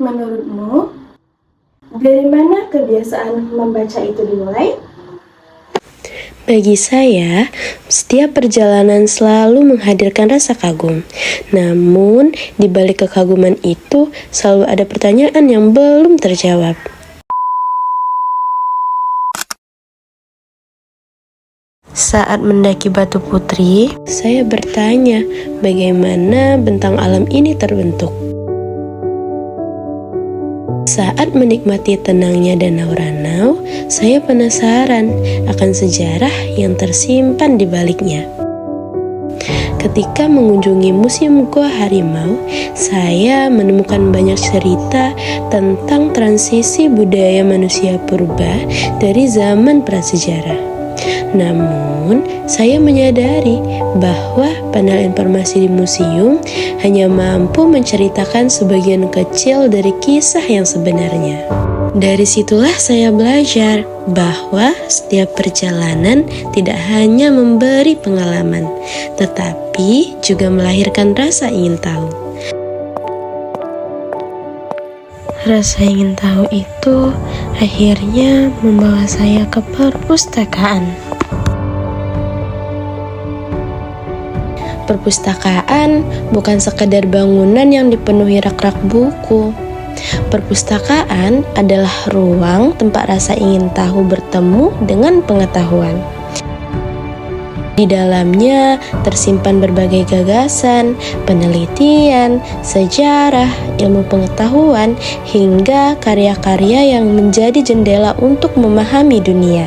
Menurutmu, dari mana kebiasaan membaca itu dimulai? Bagi saya, setiap perjalanan selalu menghadirkan rasa kagum. Namun, di balik kekaguman itu selalu ada pertanyaan yang belum terjawab. Saat mendaki Batu Putri, saya bertanya bagaimana bentang alam ini terbentuk. Saat menikmati tenangnya Danau Ranau, saya penasaran akan sejarah yang tersimpan di baliknya. Ketika mengunjungi Museum Goa Harimau, saya menemukan banyak cerita tentang transisi budaya manusia purba dari zaman prasejarah. Namun, saya menyadari bahwa panel informasi di museum hanya mampu menceritakan sebagian kecil dari kisah yang sebenarnya. Dari situlah saya belajar bahwa setiap perjalanan tidak hanya memberi pengalaman, tetapi juga melahirkan rasa ingin tahu. Rasa ingin tahu itu akhirnya membawa saya ke perpustakaan. Perpustakaan bukan sekedar bangunan yang dipenuhi rak-rak buku. Perpustakaan adalah ruang tempat rasa ingin tahu bertemu dengan pengetahuan. Di dalamnya tersimpan berbagai gagasan, penelitian, sejarah, ilmu pengetahuan, hingga karya-karya yang menjadi jendela untuk memahami dunia.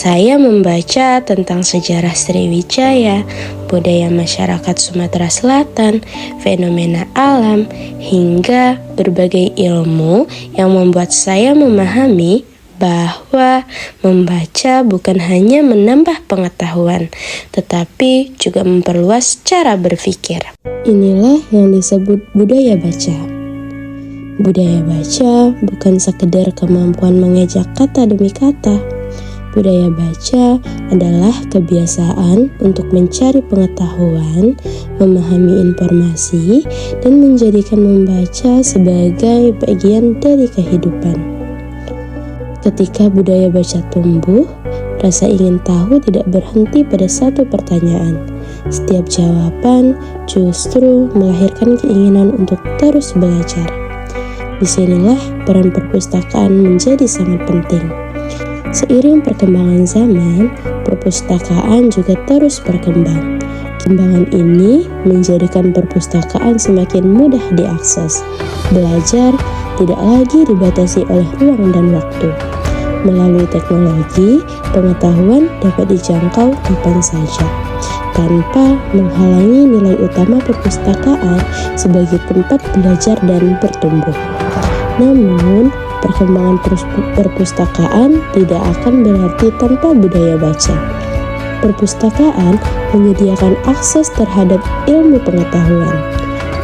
Saya membaca tentang sejarah Sriwijaya, budaya masyarakat Sumatera Selatan, fenomena alam, hingga berbagai ilmu yang membuat saya memahami bahwa membaca bukan hanya menambah pengetahuan, tetapi juga memperluas cara berpikir. Inilah yang disebut budaya baca. Budaya baca bukan sekedar kemampuan mengejak kata demi kata. Budaya baca adalah kebiasaan untuk mencari pengetahuan, memahami informasi, dan menjadikan membaca sebagai bagian dari kehidupan. Ketika budaya baca tumbuh, rasa ingin tahu tidak berhenti pada satu pertanyaan. Setiap jawaban justru melahirkan keinginan untuk terus belajar. Disinilah peran perpustakaan menjadi sangat penting. Seiring perkembangan zaman, perpustakaan juga terus berkembang. Perkembangan ini menjadikan perpustakaan semakin mudah diakses. Belajar tidak lagi dibatasi oleh ruang dan waktu. Melalui teknologi, pengetahuan dapat dijangkau kapan saja, tanpa menghalangi nilai utama perpustakaan sebagai tempat belajar dan bertumbuh. Namun, perkembangan perpustakaan tidak akan berarti tanpa budaya baca. Perpustakaan menyediakan akses terhadap ilmu pengetahuan.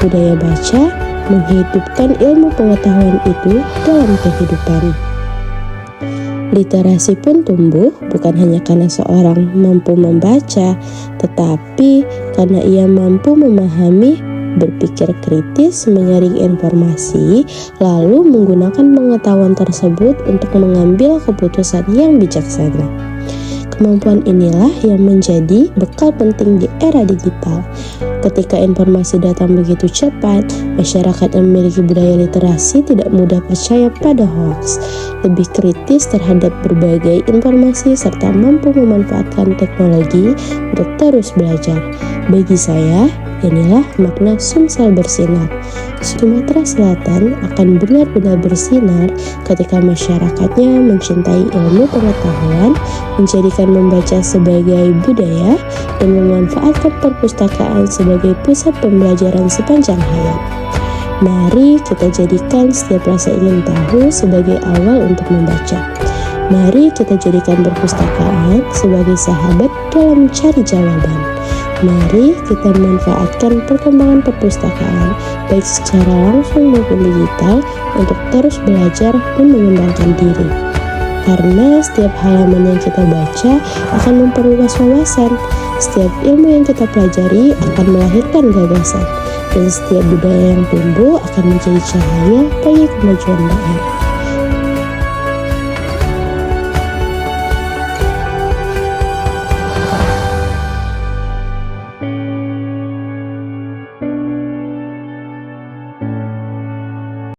Budaya baca menghidupkan ilmu pengetahuan itu dalam kehidupan. Literasi pun tumbuh bukan hanya karena seorang mampu membaca, tetapi karena ia mampu memahami, berpikir kritis, menyaring informasi, lalu menggunakan pengetahuan tersebut untuk mengambil keputusan yang bijaksana. Kemampuan inilah yang menjadi bekal penting di era digital. Ketika informasi datang begitu cepat, masyarakat yang memiliki budaya literasi tidak mudah percaya pada hoaks, lebih kritis terhadap berbagai informasi, serta mampu memanfaatkan teknologi untuk terus belajar. Bagi saya, inilah makna Sumsel bersinar. Sumatera Selatan akan benar-benar bersinar ketika masyarakatnya mencintai ilmu pengetahuan, menjadikan membaca sebagai budaya, dan memanfaatkan perpustakaan sebagai pusat pembelajaran sepanjang hayat. Mari kita jadikan setiap rasa ingin tahu sebagai awal untuk membaca. Mari kita jadikan perpustakaan sebagai sahabat dalam mencari jawaban. Mari kita manfaatkan perkembangan perpustakaan, baik secara langsung maupun digital, untuk terus belajar dan mengembangkan diri. Karena setiap halaman yang kita baca akan memperluas wawasan, setiap ilmu yang kita pelajari akan melahirkan gagasan, dan setiap budaya yang tumbuh akan menjadi cahaya bagi kemajuan daerah.